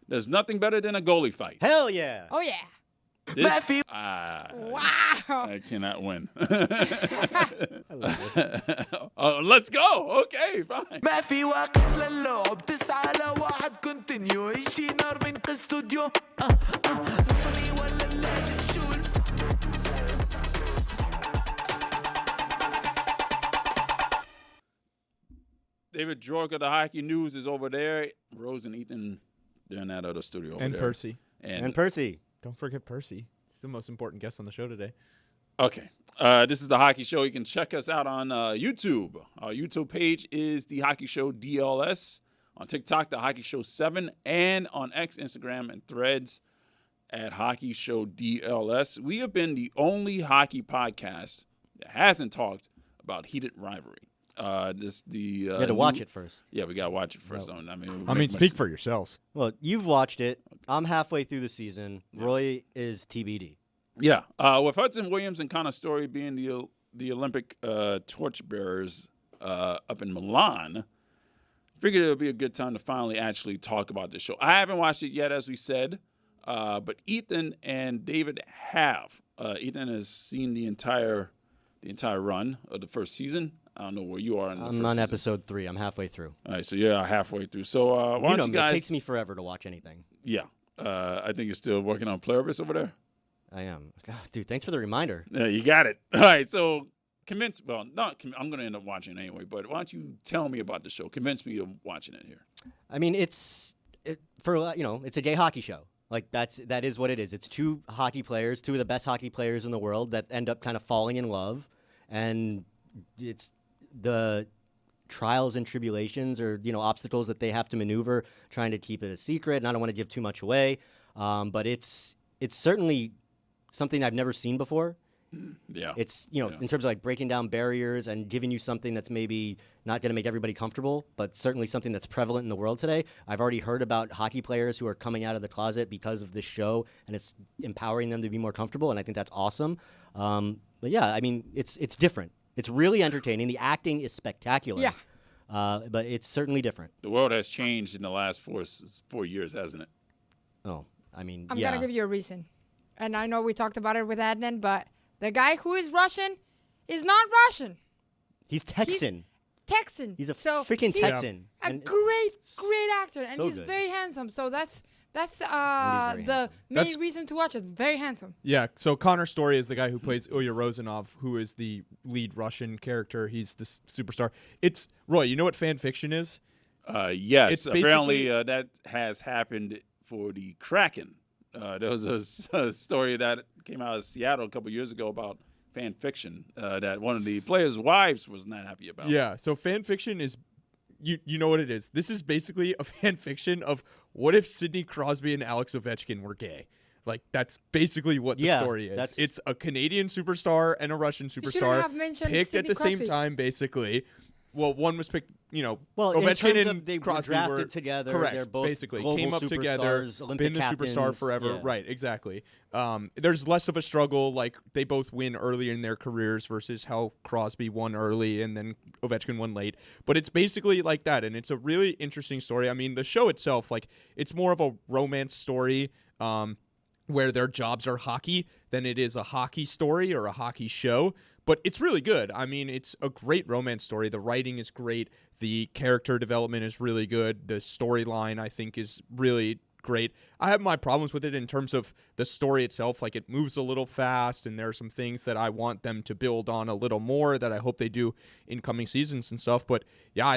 There's nothing better than a goalie fight. Hell yeah. Oh, yeah. This, Wow. I cannot win. I love this. Let's go. Okay, fine. ما في وقت للعب 9-1 كونتينيو يجي نار من استوديو تقني ولا لازم شو David Jork of the Hockey News is over there. Rose and Ethan, they're in that other studio over And there. Percy. And Percy. Don't forget Percy. He's the most important guest on the show today. Okay. This is The Hockey Show. You can check us out on YouTube. Our YouTube page is The Hockey Show DLS. On TikTok, The Hockey Show 7. And on X, Instagram, and Threads at Hockey Show DLS. We have been the only hockey podcast that hasn't talked about Heated Rivalry. You had to watch it first. Yeah, we got to watch it first. No. I mean, Speak for yourselves. Well, you've watched it. I'm halfway through the season. Roy is TBD. Yeah, with Hudson Williams and Connor Story being the Olympic torchbearers up in Milan, figured it would be a good time to finally actually talk about this show. I haven't watched it yet, as we said, but Ethan and David have. Ethan has seen the entire run of the first season. I don't know where you are in the first I'm on season. episode 3. I'm halfway through. All right, so you're halfway through. So why don't you guys? It takes me forever to watch anything. Yeah, I think you're still working on Pluribus over there. I am. God, dude, thanks for the reminder. Yeah, you got it. All right, so I'm going to end up watching it anyway, but why don't you tell me about the show? Convince me of watching it here. I mean, it's a gay hockey show. Like that is what it is. It's two hockey players, two of the best hockey players in the world that end up kind of falling in love, and it's the trials and tribulations or obstacles that they have to maneuver, trying to keep it a secret. And I don't want to give too much away, but it's certainly something I've never seen before. Yeah. It's, in terms of like breaking down barriers and giving you something that's maybe not going to make everybody comfortable, but certainly something that's prevalent in the world today. I've already heard about hockey players who are coming out of the closet because of this show, and it's empowering them to be more comfortable, and I think that's awesome. But yeah, I mean, it's different. It's really entertaining. The acting is spectacular. Yeah. But it's certainly different. The world has changed in the last 4 years, hasn't it? Oh, I mean, I'm yeah. going to give you a reason. And I know we talked about it with Adnan, but the guy who is Russian is not Russian. He's Texan. Texan. He's a so freaking he's Texan. A And- great actor, and So he's good. very handsome. So that's very the handsome. main That's- reason to watch it. Very handsome. Yeah, so Connor Story is the guy who plays Ilya Rozanov, who is the lead Russian character. He's the superstar. It's Roy, you know what fan fiction is? Yes. It's Apparently, that has happened for the Kraken. There was a story that came out of Seattle a couple years ago about fan fiction that one of the players' wives was not happy about. Yeah, so fan fiction is you know what it is. This is basically a fan fiction of what if Sidney Crosby and Alex Ovechkin were gay. Like, that's basically what the story is. It's a Canadian superstar and a Russian shouldn't superstar have mentioned picked Sidney at the same Crosby. time, basically. Well, one was picked, Well, Ovechkin in terms and of they were Crosby drafted together. Correct, They're both basically. global Came up together, superstars, Olympic been the superstar captains. forever. Yeah. Right, exactly. There's less of a struggle. Like, they both win early in their careers versus how Crosby won early and then Ovechkin won late. But it's basically like that, and it's a really interesting story. I mean, the show itself, like, it's more of a romance story where their jobs are hockey than it is a hockey story or a hockey show. But it's really good. I mean, it's a great romance story. The writing is great. The character development is really good. The storyline, I think, is really great. I have my problems with it in terms of the story itself. Like, it moves a little fast, and there are some things that I want them to build on a little more that I hope they do in coming seasons and stuff. But, yeah,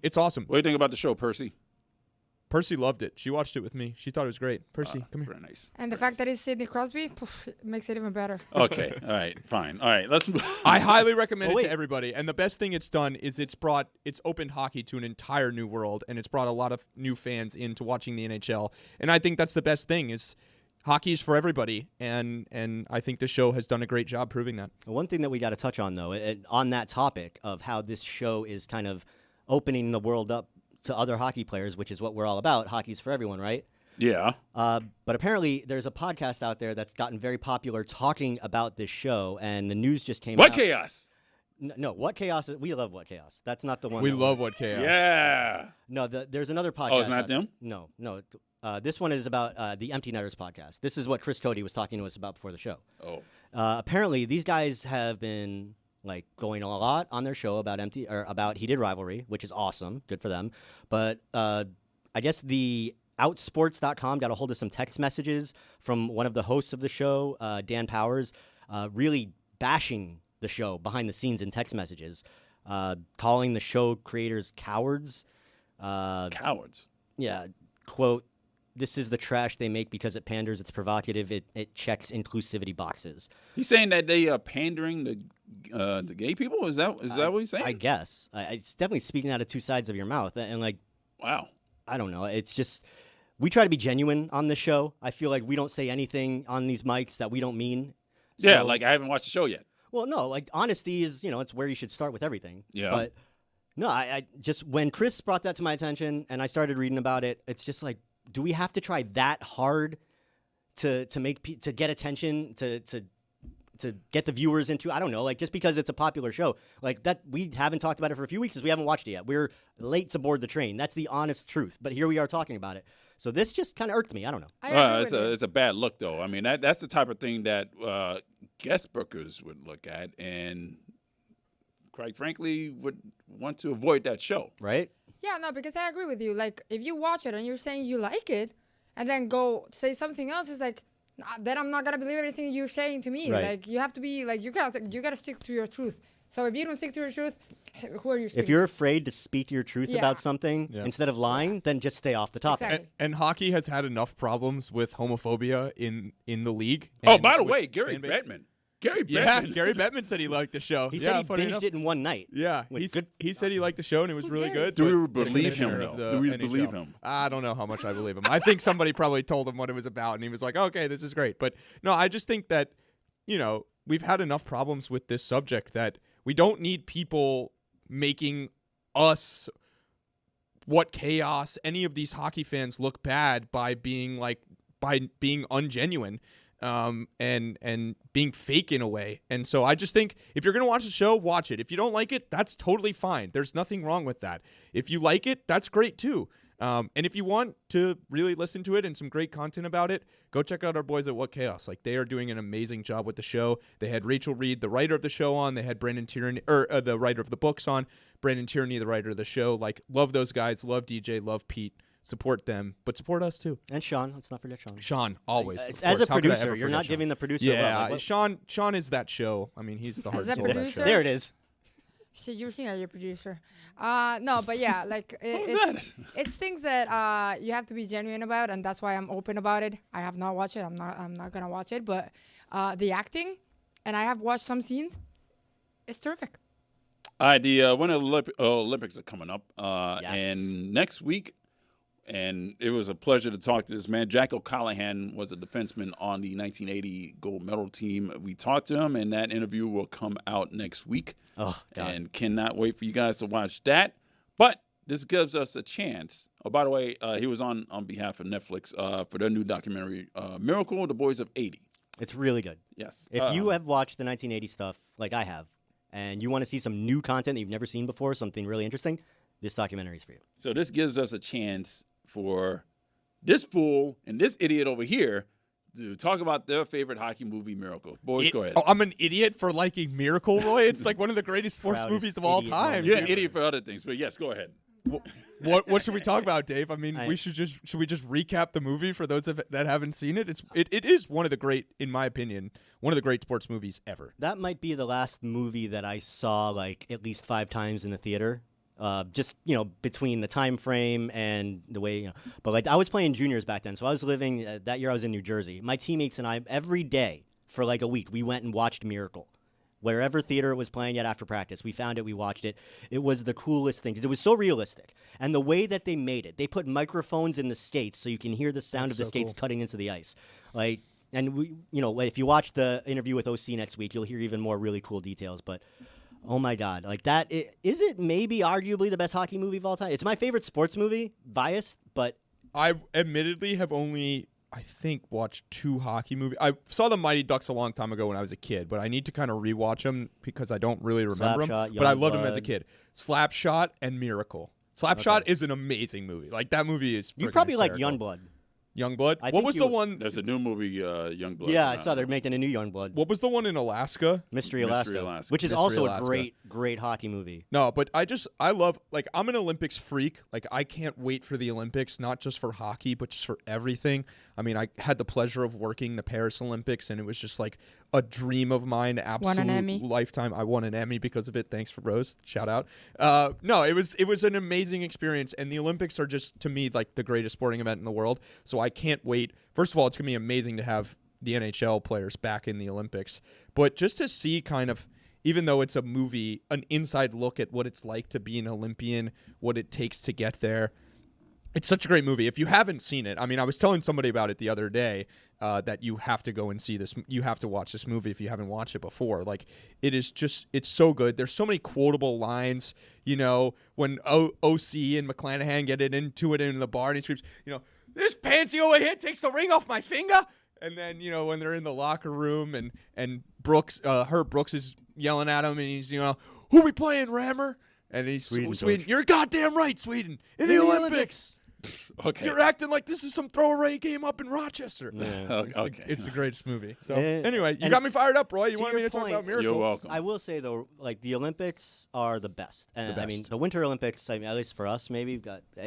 it's awesome. What do you think about the show, Percy? Percy loved it. She watched it with me. She thought it was great. Percy, come here. Very nice. And the fact that it's Sidney Crosby it makes it even better. Okay. All right. Fine. All right. Let's move. I highly recommend it wait. to everybody. And the best thing it's done is it's opened hockey to an entire new world, and it's brought a lot of new fans into watching the NHL. And I think that's the best thing is hockey is for everybody, and I think the show has done a great job proving that. One thing that we got to touch on, though, on that topic of how this show is kind of opening the world up to other hockey players, which is what we're all about. Hockey's for everyone, right? Yeah. But apparently there's a podcast out there that's gotten very popular talking about this show, and the news just came out. What chaos? No, What Chaos? We love What Chaos. That's not the one. We love What Chaos. Yeah. No, there's another podcast. Oh, it's not out- them? No. This one is about the Empty Netters podcast. This is what Chris Cody was talking to us about before the show. Oh. Apparently, these guys have been like going a lot on their show about Heated Rivalry, which is awesome, good for them. But I guess the Outsports.com got a hold of some text messages from one of the hosts of the show, Dan Powers, really bashing the show behind the scenes in text messages, calling the show creators cowards. Cowards. Yeah, quote, "This is the trash they make because it panders, it's provocative, it checks inclusivity boxes." He's saying that they are pandering to gay people? Is that what he's saying? I guess. It's definitely speaking out of two sides of your mouth. And, like, wow. I don't know. It's just, we try to be genuine on this show. I feel like we don't say anything on these mics that we don't mean. Yeah, So- like I haven't watched the show yet. Well, no, like, honesty is, it's where you should start with everything. Yeah. But, no, I just, when Chris brought that to my attention and I started reading about it, it's just like, do we have to try that hard to get attention, to get the viewers into, I don't know, like, just because it's a popular show, like, that we haven't talked about it for a few weeks because we haven't watched it yet. We're late to board the train. That's the honest truth. But here we are talking about it. So this just kind of irked me. I don't know. I agree with you. It's a bad look, though. I mean, that's the type of thing that guest bookers would look at and, quite frankly, would want to avoid that show. Right? Yeah, no, because I agree with you. Like, if you watch it and you're saying you like it, and then go say something else, it's like, nah, then I'm not gonna believe everything you're saying to me. Right. Like, you have to be like, you gotta stick to your truth. So if you don't stick to your truth, who are you speaking If you're afraid to speak your truth Yeah. about something Yeah. instead of lying, then just stay off the topic. Exactly. And hockey has had enough problems with homophobia in the league. Oh, and by the with way, Gary fan base. Bettman. Gary Yeah, Bettman. Gary Bettman said he liked the show. He said he funny binged enough. it in one night. Yeah, With he said he liked the show and it was Who's really Gary? good. Do we but the believe him, commissioner of though? the Do we NHL. believe him? I don't know how much I believe him. I think somebody probably told him what it was about and he was like, okay, this is great. But no, I just think that, we've had enough problems with this subject that we don't need people making us, what chaos, any of these hockey fans look bad by being ungenuine. And being fake in a way. And so I just think if you're going to watch the show, watch it. If you don't like it, that's totally fine. There's nothing wrong with that. If you like it, that's great too. And if you want to really listen to it and some great content about it, go check out our boys at What Chaos. Like, they are doing an amazing job with the show. They had Rachel Reed, the writer of the show, on. They had Brandon Tierney, the writer of the books, on. Brandon Tierney, the writer of the show. Like, love those guys. Love DJ. Love Pete. Support them, but support us too. And Sean, let's not forget Sean. Sean, always. of As course. a How could I producer, ever you're forget not Sean? giving the producer Yeah, love. Like, what- Sean is that show. I mean, he's the heart As and a soul of that producer? show. There it is. See, you're seeing your producer. No, but yeah, like it's things that you have to be genuine about, and that's why I'm open about it. I have not watched it. I'm not gonna watch it, but the acting, and I have watched some scenes. It's terrific. All right, the Winter Olympics are coming up, Yes. and next week, and it was a pleasure to talk to this man. Jack O'Callahan was a defenseman on the 1980 gold medal team. We talked to him, and that interview will come out next week. Oh, God. And cannot wait for you guys to watch that. But this gives us a chance. Oh, by the way, he was on behalf of Netflix for their new documentary, Miracle, The Boys of 80. It's really good. Yes. If you have watched the 1980 stuff like I have, and you want to see some new content that you've never seen before, something really interesting, this documentary is for you. So this gives us a chance for this fool and this idiot over here to talk about their favorite hockey movie, Miracle. Boys, go ahead. Oh, I'm an idiot for liking Miracle, Roy. It's like one of the greatest sports Proudest movies of all idiot time. moment. You're an idiot for other things, but yes, go ahead. What should we talk about, Dave? I mean, I- should we just recap the movie for those that haven't seen it? It is one of the great, in my opinion, one of the great sports movies ever. That might be the last movie that I saw like at least 5 times in the theater. Just between the time frame and the way but like I was playing juniors back then, so I was living that year I was in New Jersey. My teammates and I every day for like a week we went and watched Miracle. Wherever theater it was playing at after practice, we found it, we watched it. It was the coolest thing because it was so realistic. And the way that they made it, they put microphones in the skates so you can hear the sound of the skates cutting into the ice. Like, and we, if you watch the interview with OC next week, you'll hear even more really cool details. But oh my God, like that, is it maybe arguably the best hockey movie of all time? It's my favorite sports movie, biased, but I admittedly have only, I think, watched 2 hockey movies. I saw the Mighty Ducks a long time ago when I was a kid, but I need to kind of rewatch them because I don't really remember them. Slapshot, But I loved them as a Youngblood. kid. Slapshot and Miracle. Slapshot is an amazing movie. Like, that movie is you friggin' probably like hysterical. Youngblood. Youngblood. I What think was the one? There's a new movie, Youngblood. Yeah, I coming saw out. they're making a new Youngblood. What was the one in Alaska? Mystery Mystery Alaska, Alaska. which is Mystery also Alaska. a great hockey movie. No, but I love, like, I'm an Olympics freak. Like, I can't wait for the Olympics, not just for hockey, but just for everything. I mean, I had the pleasure of working the Paris Olympics, and it was just like a dream of mine, absolute Emmy? lifetime. I won an Emmy because of it. Thanks for Rose. Shout out. No, it was an amazing experience, and the Olympics are just, to me, like the greatest sporting event in the world. So I can't wait. First of all, it's going to be amazing to have the NHL players back in the Olympics, but just to see kind of, even though it's a movie, an inside look at what it's like to be an Olympian, what it takes to get there. It's such a great movie. If you haven't seen it, I mean, I was telling somebody about it the other day that you have to go and see this. You have to watch this movie if you haven't watched it before. Like, it is just, it's so good. There's so many quotable lines, you know, when OC and McClanahan get into it in the bar and he screams, you know, this pansy over here takes the ring off my finger. And then, you know, when they're in the locker room and Brooks, Herb Brooks is yelling at him and he's, you know, who we playing, Rammer? And he's Sweden. George. You're goddamn right, Sweden. In the Olympics. Okay. You're acting like this is some throwaway game up in Rochester. Yeah. Okay. It's the greatest movie. So And- anyway, you and got me fired up, Roy. You to wanted me your to talk point- about Miracle. You're welcome. I will say though, like the Olympics are the best, and The I mean best. the Winter Olympics. I mean, at least for us, maybe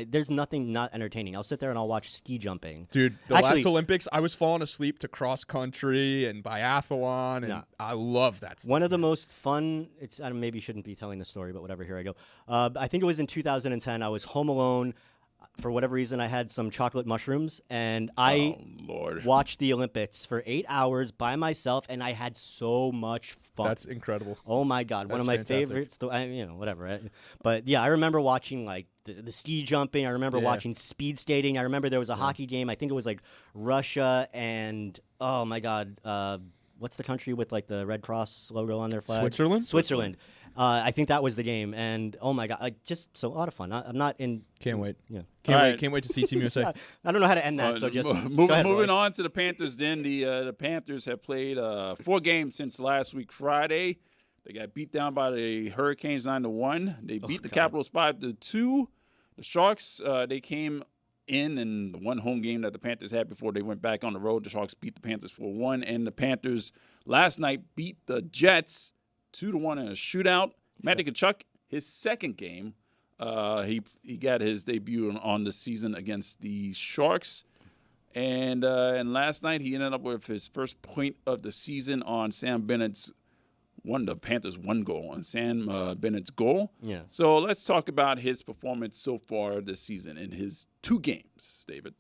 there's nothing not entertaining. I'll sit there and I'll watch ski jumping. Dude, the Actually- last Olympics, I was falling asleep to cross country and biathlon, and Yeah. I love that stuff. One of the most fun. I maybe shouldn't be telling the story, but whatever. Here I go. I think it was in 2010. I was home alone. For whatever reason, I had some chocolate mushrooms, and I Oh Lord. watched the Olympics for 8 hours by myself, and I had so much fun. That's incredible. Oh my God, one That's of my fantastic. favorites. You know, whatever. But yeah, I remember watching like the ski jumping. I remember Yeah. watching speed skating. I remember there was a hockey game. I think it was like Russia and oh my God, what's the country with like the Red Cross logo on their flag? Switzerland? Switzerland. I think that was the game, and oh my God, like just so a lot of fun. I'm not in. Can't wait. Yeah. Can't All wait. right. Can't wait to see Team USA. I don't know how to end that, so just go ahead, moving Roy. on to the Panthers. Then the Panthers have played 4 games since last week Friday. They got beat down by the Hurricanes 9-1. They beat the Capitals 5-2. The Sharks they came in the one home game that the Panthers had before they went back on the road. The Sharks beat the Panthers 4-1, and the Panthers last night beat the Jets 2-1 in a shootout. Matty Tkachuk, his second game. He got his debut on the season against the Sharks, and last night he ended up with his first point of the season on Sam Bennett's the Panthers' one goal on Sam Bennett's goal. Yeah. So let's talk about his performance so far this season in his 2 games, David.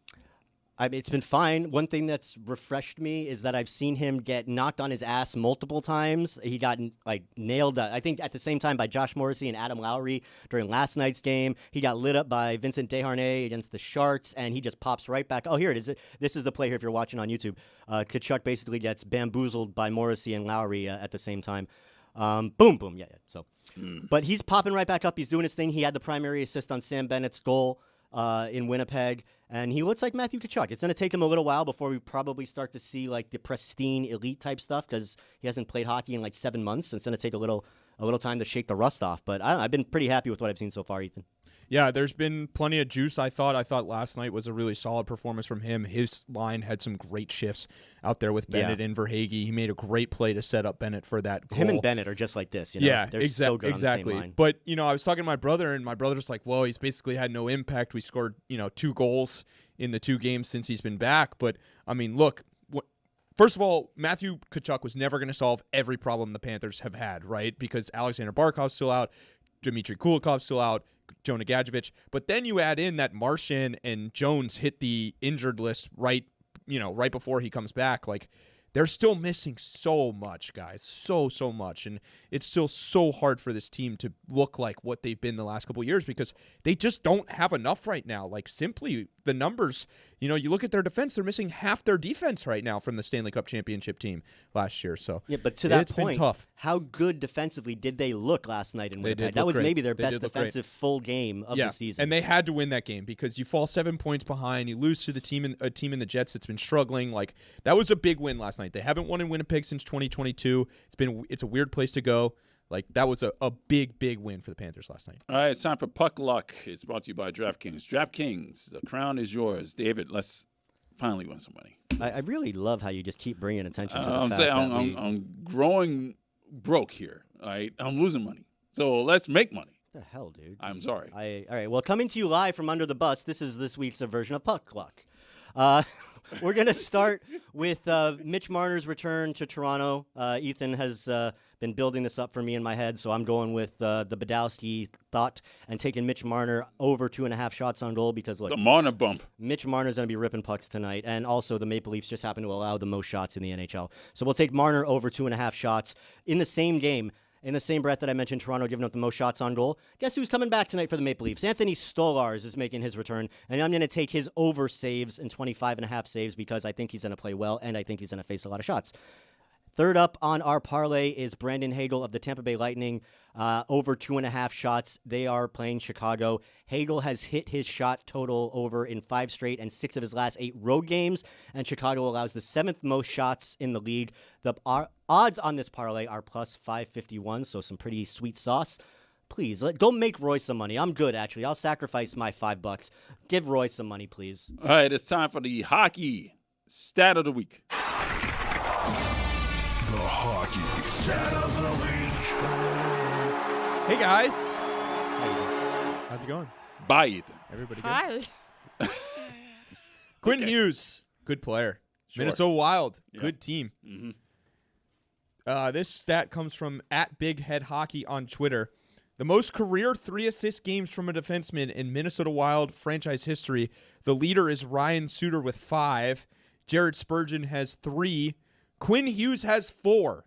I mean, it's been fine. One thing that's refreshed me is that I've seen him get knocked on his ass multiple times. He got like nailed, I think, at the same time by Josh Morrissey and Adam Lowry during last night's game. He got lit up by Vincent Desharnais against the Sharks, and he just pops right back. Oh, here it is. This is the play here if you're watching on YouTube. Tkachuk basically gets bamboozled by Morrissey and Lowry at the same time. Boom, boom. Yeah. So, but he's popping right back up. He's doing his thing. He had the primary assist on Sam Bennett's goal in Winnipeg, and he looks like Matthew Tkachuk. It's going to take him a little while before we probably start to see like the pristine elite type stuff because he hasn't played hockey in like 7 months. So it's going to take a little time to shake the rust off. But I've been pretty happy with what I've seen so far, Ethan. Yeah, there's been plenty of juice. I thought last night was a really solid performance from him. His line had some great shifts out there with Bennett and Verhaeghe. He made a great play to set up Bennett for that goal. Him and Bennett are just like this. You know? Yeah, They're so good exactly. on the same line. But, you know, I was talking to my brother, and my brother's like, well, he's basically had no impact. We scored, 2 goals in the 2 games since he's been back. But, I mean, look, first of all, Matthew Tkachuk was never going to solve every problem the Panthers have had, right? Because Alexander Barkov's still out, Dmitry Kulikov's still out, Jonah Gadjevich. But then you add in that Martian and Jones hit the injured list right before he comes back. Like, they're still missing so much, guys. So much. And it's still so hard for this team to look like what they've been the last couple of years because they just don't have enough right now. Like, simply the numbers, you look at their defense, they're missing half their defense right now from the Stanley Cup championship team last year. So yeah, but to that it's point, been tough. how good defensively did they look last night in They Winnipeg? did That look was great. maybe their They best did look great. defensive full game of the season. And they had to win that game because you fall 7 points behind. You lose to a team in the Jets that's been struggling. Like, that was a big win last night. They haven't won in Winnipeg since 2022. It's a weird place to go. Like, that was a big win for the Panthers last night. All right, it's time for Puck Luck. It's brought to you by DraftKings. DraftKings, the crown is yours. David, let's finally win some money. I really love how you just keep bringing attention to the I'm fact saying that I'm growing broke here. All right, I'm losing money. So let's make money. What the hell, dude? I'm sorry. All right. Well, coming to you live from under the bus, this is this week's version of Puck Luck. We're going to start with Mitch Marner's return to Toronto. Ethan has been building this up for me in my head, so I'm going with the Badowski thought and taking Mitch Marner over 2.5 shots on goal because, look, The Marner bump. Mitch Marner's going to be ripping pucks tonight, and also the Maple Leafs just happen to allow the most shots in the NHL. So we'll take Marner over 2.5 shots in the same game. In the same breath that I mentioned Toronto giving up the most shots on goal, guess who's coming back tonight for the Maple Leafs? Anthony Stolarz is making his return, and I'm going to take his over saves and 25.5 saves because I think he's going to play well, and I think he's going to face a lot of shots. Third up on our parlay is Brandon Hagel of the Tampa Bay Lightning, over 2.5 shots. They are playing Chicago. Hagel has hit his shot total over in 5 straight and 6 of his last 8 road games, and Chicago allows the 7th most shots in the league. The odds on this parlay are plus 551, so some pretty sweet sauce. Please, go make Roy some money. I'm good, actually. I'll sacrifice my $5. Give Roy some money, please. All right, it's time for the hockey stat of the week. The hockey stat of the week. Hey guys, how's it going? Bye, Ethan. Everybody good? Hi. Quinn Hughes, good player. Sure. Minnesota Wild, Yeah. good team. Mm-hmm. This stat comes from @BigHeadHockey on Twitter. The most career 3-assist games from a defenseman in Minnesota Wild franchise history. The leader is Ryan Suter with 5. Jared Spurgeon has 3. Quinn Hughes has 4.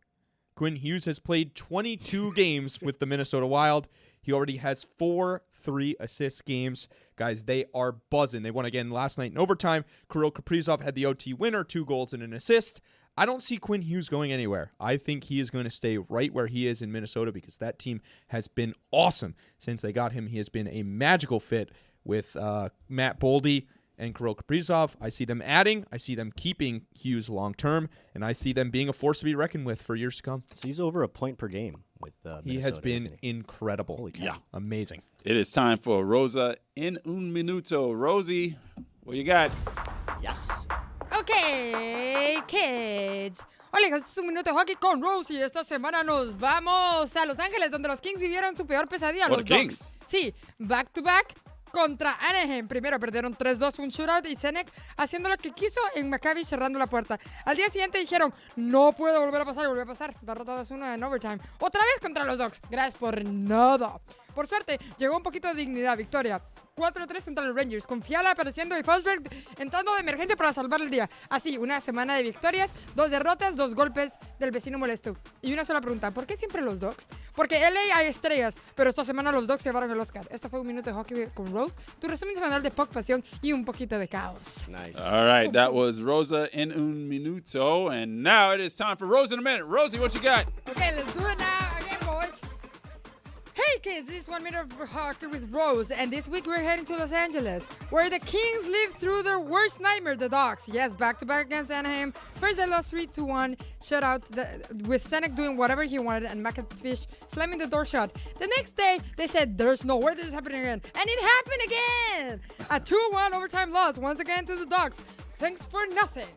Quinn Hughes has played 22 games with the Minnesota Wild. He already has 4 3-assist games. Guys, they are buzzing. They won again last night in overtime. Kirill Kaprizov had the OT winner, 2 goals and an assist. I don't see Quinn Hughes going anywhere. I think he is going to stay right where he is in Minnesota because that team has been awesome since they got him. He has been a magical fit with Matt Boldy and Kirill Kaprizov. I see them adding. I see them keeping Hughes long-term, and I see them being a force to be reckoned with for years to come. So he's over a point per game with He Minnesota, has been isn't he? incredible. Holy cow. Yeah. Amazing. It is time for Rosa in un minuto. Rosie, what you got? Yes. Ok, kids. Hola, este es un minuto de hockey con Rosie. Esta semana nos vamos a Los Ángeles, donde los Kings vivieron su peor pesadilla. Oh, Los the Kings. Ducks. Sí, back to back contra Anaheim. Primero perdieron 3-2 un shootout y Senek haciendo lo que quiso en Maccabi cerrando la puerta. Al día siguiente dijeron, no puede volver a pasar, y volvió a pasar. Derrota 2-1 en overtime. Otra vez contra los Ducks. Gracias por nada. Por suerte, llegó un poquito de dignidad. Victoria 4-3 contra los Rangers, con Fiala apareciendo y Forsberg entrando de emergencia para salvar el día. Así, una semana de victorias, 2 derrotas, 2 golpes del vecino molesto. Y una sola pregunta, ¿por qué siempre los Ducks? Porque LA hay estrellas, pero esta semana los Ducks llevaron el Oscar. Esto fue un minuto de hockey con Rose, tu resumen semanal de puck, pasión y un poquito de caos. Nice. All right, that was Rosa in un minuto, and now it is time for Rosa in a minute. Rosie, what you got? Okay, let's do it now again, boys. Hey kids, this is 1 minute of hockey with Rose, and this week we're heading to Los Angeles, where the Kings lived through their worst nightmare, the Ducks. Yes, back-to-back against Anaheim. First they lost 3-1, shutout with Senek doing whatever he wanted and McAfish slamming the door shut. The next day, they said, there's no way this is happening again, and it happened again! A 2-1 overtime loss, once again to the Ducks. Thanks for nothing.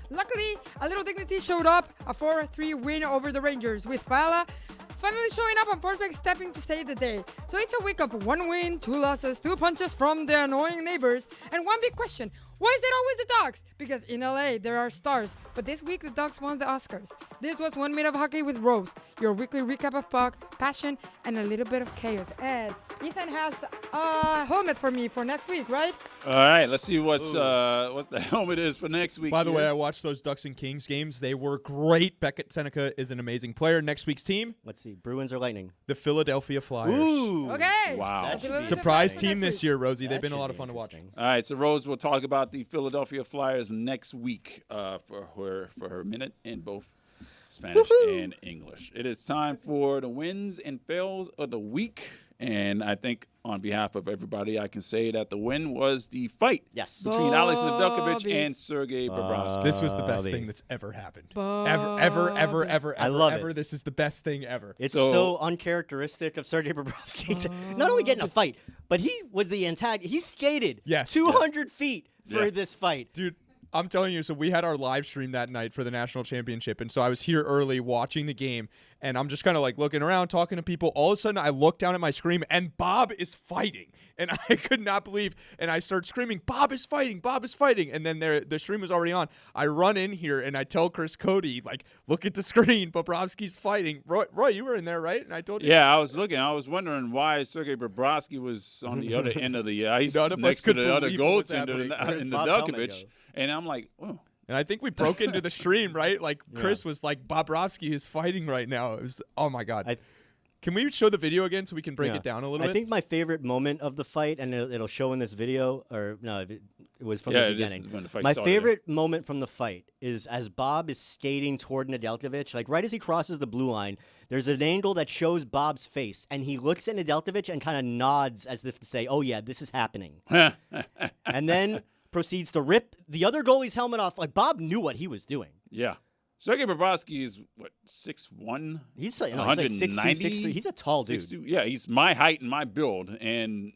Luckily, a little dignity showed up, a 4-3 win over the Rangers, with Fiala finally showing up and Forsberg stepping to save the day. So it's a week of 1 win, 2 losses, 2 punches from the annoying neighbors, and one big question. Why is it always the Ducks? Because in LA, there are stars. But this week, the Ducks won the Oscars. This was 1 minute of hockey with Rose, your weekly recap of puck, passion, and a little bit of chaos. And Ethan has a helmet for me for next week, right? All right, let's see what the helmet is for next week. By the here. way, I watched those Ducks and Kings games. They were great. Beckett Seneca is an amazing player. Next week's team, Let's see. Bruins or Lightning? the Philadelphia Flyers. Ooh. Okay. Wow. That should be- Surprise Next team week. this year, Rosie. That They've been a should lot of be fun to watch. interesting. All right, so Rose will talk about the Philadelphia Flyers next week for her minute in both Spanish and English. It is time for the wins and fails of the week. And I think on behalf of everybody, I can say that the win was the fight Yes. between Alex Nedeljkovic Bobby. and Sergei Bobrovsky. This was the best Bobby. thing that's ever happened. Bobby. Ever. I love ever. it. This is the best thing ever. It's So- so uncharacteristic of Sergei Bobrovsky to not only get in a fight, but he was the antagonist. He skated Yes. 200 feet for Yeah. this fight. Dude, I'm telling you, so we had our live stream that night for the national championship, and so I was here early watching the game, and I'm just kind of like looking around, talking to people. All of a sudden, I look down at my screen, and Bob is fighting, and I could not believe, and I start screaming, Bob is fighting, and then the stream was already on. I run in here, and I tell Chris Cody, like, look at the screen, Bobrovsky's fighting. Roy, you were in there, right? And I told you. Yeah, I was looking. I was wondering why Sergei Bobrovsky was on the other end of the ice None of us next to could the other believe what was goaltender in happening. Where's Bob's helmet Nedeljkovic. go? And I'm like, oh. And I think we broke into the stream, right? Like, Chris was like, Bobrovsky is fighting right now. It was, oh, my God. Can we show the video again so we can break it down a little bit? I think my favorite moment of the fight, and it'll show in this video, or no, it was from the beginning. When the fight My started. favorite moment from the fight is as Bob is skating toward Nedeljkovic, like right as he crosses the blue line, there's an angle that shows Bob's face, and he looks at Nedeljkovic and kind of nods as if to say, oh, yeah, this is happening. And then proceeds to rip the other goalie's helmet off. Like, Bob knew what he was doing. Yeah. Sergei Bobrovsky is, what, 6'1"? He's like 6'2", 190? 6'3". He's a tall dude. 6'2". Yeah, he's my height and my build, and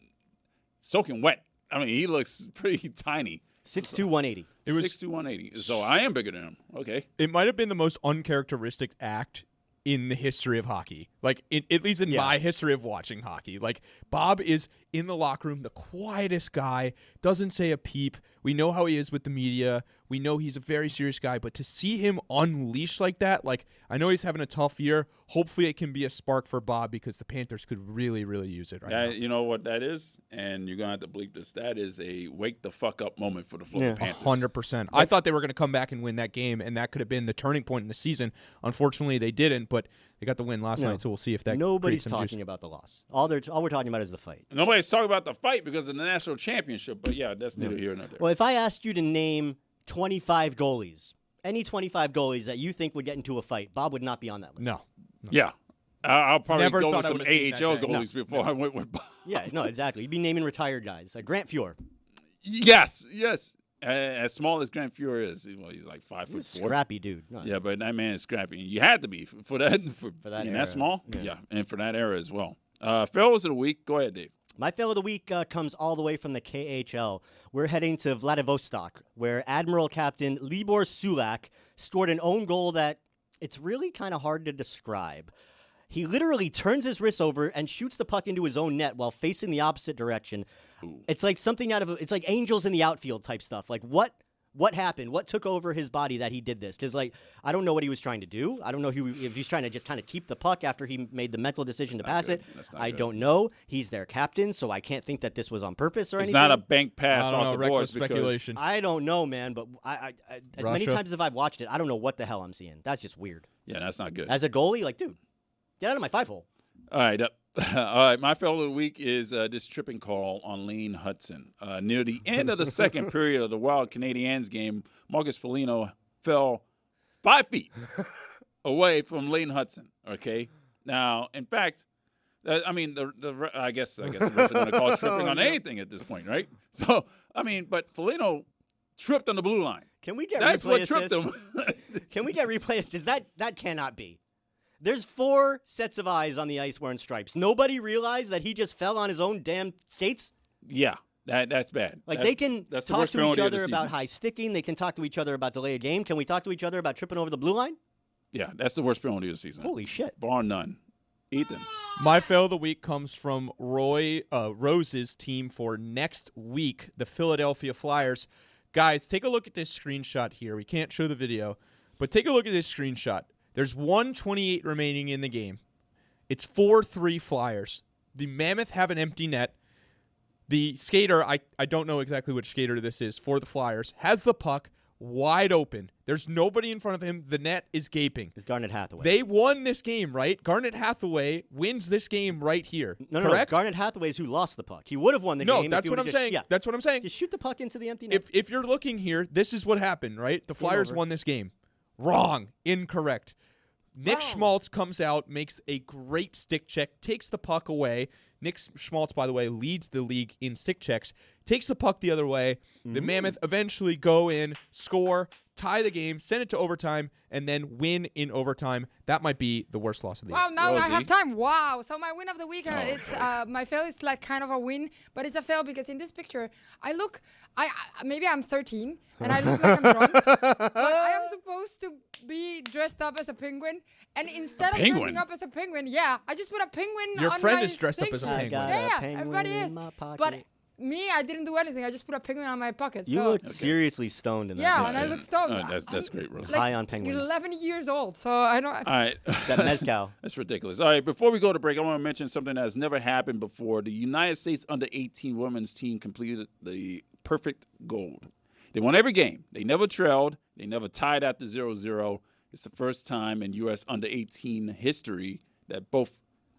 soaking wet. I mean, he looks pretty tiny. 6'2", 180. It was 6'2", 180. So I am bigger than him. Okay. It might have been the most uncharacteristic act in the history of hockey. Like, at least in my history of watching hockey. Like, Bob is in the locker room, the quietest guy, doesn't say a peep. We know how he is with the media. We know he's a very serious guy. But to see him unleashed like that, like, I know he's having a tough year. Hopefully it can be a spark for Bob because the Panthers could really, really use it right now. You know what that is? And you're going to have to bleep this. That is a wake the fuck up moment for the Florida Panthers. 100%. I thought they were going to come back and win that game, and that could have been the turning point in the season. Unfortunately, they didn't, but they got the win last night, so we'll see if that Nobody's creates some talking juice. about the loss. All we're talking about is the fight. Nobody's talking about the fight because of the national championship. But, yeah, that's neither here nor there. Well, if I asked you to name 25 goalies, any 25 goalies that you think would get into a fight, Bob would not be on that list. No. Yeah. I'll probably Never go thought with I some would've seen AHL that day. goalies before I went with Yeah, no, exactly. You'd be naming retired guys. Like Grant Fuhr. Yes. As small as Grant Fuhr is, he's like 5'4". Scrappy dude. No, Yeah, but that man is scrappy. You had to be for that that being era. that small. Yeah. And for that era as well. Fellows of the week. Go ahead, Dave. My fail of the week comes all the way from the KHL. We're heading to Vladivostok, where Admiral Captain Libor Sulak scored an own goal that it's really kind of hard to describe. He literally turns his wrist over and shoots the puck into his own net while facing the opposite direction. Ooh. It's like something it's like Angels in the Outfield type stuff. Like what happened? What took over his body that he did this? Because, like, I don't know what he was trying to do. I don't know if he's trying to just kind of keep the puck after he made the mental decision to pass it. I don't know. He's their captain, so I can't think that this was on purpose or It's anything. not a bank pass I don't off know, the reckless boards because speculation. I don't know, man, but I as many Russia? times as I've watched it, I don't know what the hell I'm seeing. That's just weird. yeah, that's not good. As a goalie, like, dude, get out of my 5-hole. All right. All right. My fellow of the week is this tripping call on Lane Hudson. Near the end of the second period of the Wild Canadiens game, Marcus Foligno fell 5 feet away from Lane Hudson. Okay. Now, in fact, I mean, I guess the refs are going to call tripping on anything at this point, right? So, I mean, but Foligno tripped on the blue line. Can we get That's replay what tripped assist? him. Can we get replay assist? That cannot be. There's 4 sets of eyes on the ice wearing stripes. Nobody realized that he just fell on his own damn skates? Yeah. That's bad. Like, they can that's the talk worst to each penalty of the other about season. high sticking. They can talk to each other about delay of game. Can we talk to each other about tripping over the blue line? Yeah, that's the worst penalty of the season. Holy shit. Bar none. Ethan. My fail of the week comes from Roy Rose's team for next week, the Philadelphia Flyers. Guys, take a look at this screenshot here. We can't show the video, but take a look at this screenshot. There's 1:28 remaining in the game. It's 4-3 Flyers. The Mammoth have an empty net. The skater, I don't know exactly which skater this is, for the Flyers, has the puck wide open. There's nobody in front of him. The net is gaping. It's Garnet Hathaway. They won this game, right? Garnet Hathaway wins this game right here. No, correct? Garnet Hathaway's who lost the puck. He would have won the game. No, that's what I'm saying. Yeah. That's what I'm saying. Just shoot the puck into the empty net. If you're looking here, this is what happened, right? The Flyers over. won this game. Wrong. Incorrect. Nick Schmaltz comes out, makes a great stick check, takes the puck away. Nick Schmaltz, by the way, leads the league in stick checks. Takes the puck the other way. The Mammoth eventually go in, score, tie the game, send it to overtime, and then win in overtime. That might be the worst loss of the year. Wow, now I Rosie? have time. Wow. So my win of the week, Oh, it's my fail is like kind of a win, but it's a fail because in this picture, I maybe I'm 13 and I look like I'm drunk, but I am supposed to be dressed up as a penguin, and instead of penguin? dressing up as a penguin, yeah, I just put a penguin. Your on friend my is dressed up thing. as a I penguin. got Yeah, a yeah, penguin everybody in is. my pocket. But me, I didn't do anything. I just put a penguin on my pocket. You so look seriously stoned in that yeah, picture. and I look stoned. Oh, that's I'm great, Rosie. like High on penguin. 11 years old, so I don't. All right. That mezcal. That's ridiculous. All right, before we go to break, I want to mention something that has never happened before. The United States under-18 women's team completed the perfect gold. They won every game. They never trailed. They never tied after 0-0. It's the first time in U.S. under-18 history that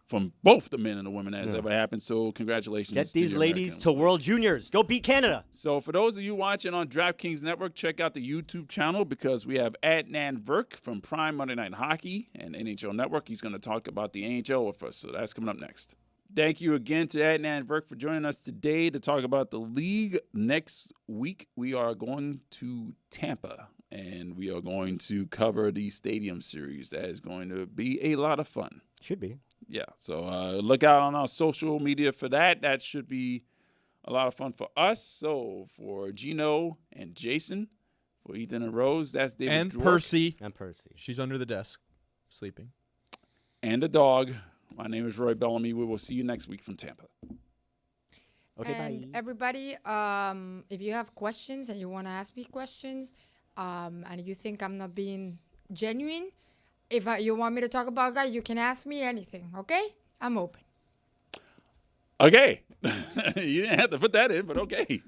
from both the men and the women has ever happened. So congratulations. Get to these the ladies American to World Juniors. Go beat Canada. So for those of you watching on DraftKings Network, check out the YouTube channel because we have Adnan Verk from Prime Monday Night Hockey and NHL Network. He's going to talk about the NHL with us, so that's coming up next. Thank you again to Adnan Verk for joining us today to talk about the league. Next week, we are going to Tampa, and we are going to cover the Stadium Series. That is going to be a lot of fun. Should be. Yeah, so look out on our social media for that. That should be a lot of fun for us. So for Gino and Jason, for Ethan and Rose, that's David And Dwork. Percy. And Percy. She's under the desk, sleeping. And the dog. My name is Roy Bellamy. We will see you next week from Tampa. Okay, And bye. everybody, if you have questions and you want to ask me questions, and you think I'm not being genuine, if you want me to talk about guy, you can ask me anything. Okay, I'm open. Okay. You didn't have to put that in, but okay.